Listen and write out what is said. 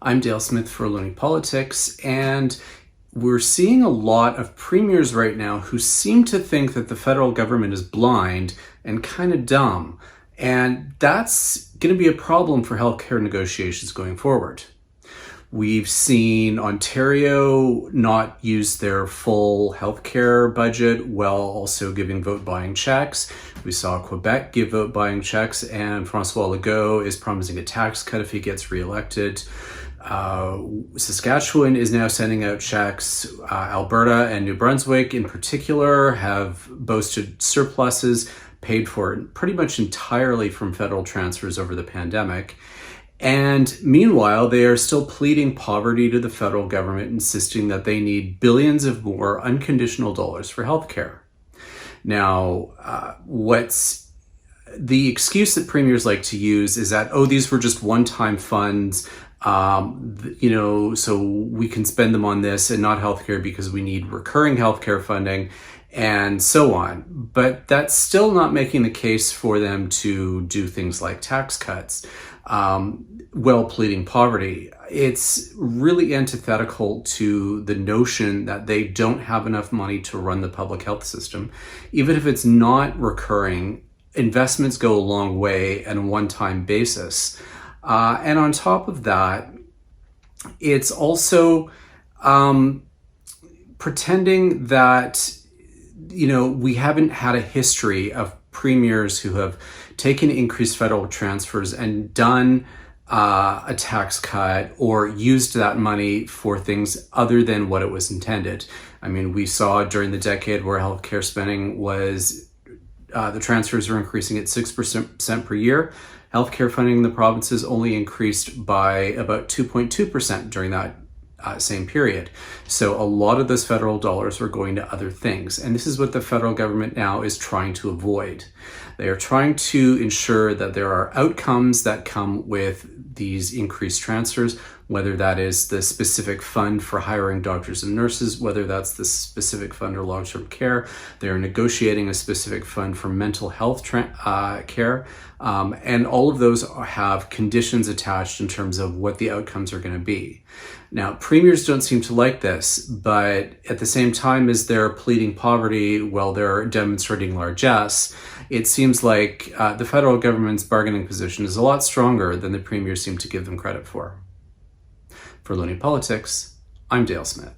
I'm Dale Smith for Looney Politics, and we're seeing a lot of premiers right now who seem to think that the federal government is blind and kind of dumb. And that's going to be a problem for healthcare negotiations going forward. We've seen Ontario not use their full healthcare budget while also giving vote buying checks. We saw Quebec give vote buying checks, and François Legault is promising a tax cut if he gets reelected. Saskatchewan is now sending out checks. Alberta and New Brunswick in particular have boasted surpluses paid for pretty much entirely from federal transfers over the pandemic. And meanwhile, they are still pleading poverty to the federal government, insisting that they need billions of more unconditional dollars for healthcare. Now, what's the excuse that premiers like to use is that, these were just one-time funds, so we can spend them on this and not healthcare because we need recurring healthcare funding and so on. But that's still not making the case for them to do things like tax cuts while pleading poverty. It's really antithetical to the notion that they don't have enough money to run the public health system. Even if it's not recurring, investments go a long way on a one-time basis. And on top of that, it's also pretending that, we haven't had a history of premiers who have taken increased federal transfers and done a tax cut or used that money for things other than what it was intended. I mean, we saw during the decade where healthcare spending was, the transfers were increasing at 6% per year. Healthcare funding in the provinces only increased by about 2.2% during that same period. So a lot of those federal dollars were going to other things. And this is what the federal government now is trying to avoid. They are trying to ensure that there are outcomes that come with these increased transfers, whether that is the specific fund for hiring doctors and nurses, whether that's the specific fund for long-term care. They're negotiating a specific fund for mental health care. And all of those have conditions attached in terms of what the outcomes are going to be. Now, premiers don't seem to like this, but at the same time as they're pleading poverty while they're demonstrating largesse, it seems like the federal government's bargaining position is a lot stronger than the premiers seem to give them credit for. For Looney Politics, I'm Dale Smith.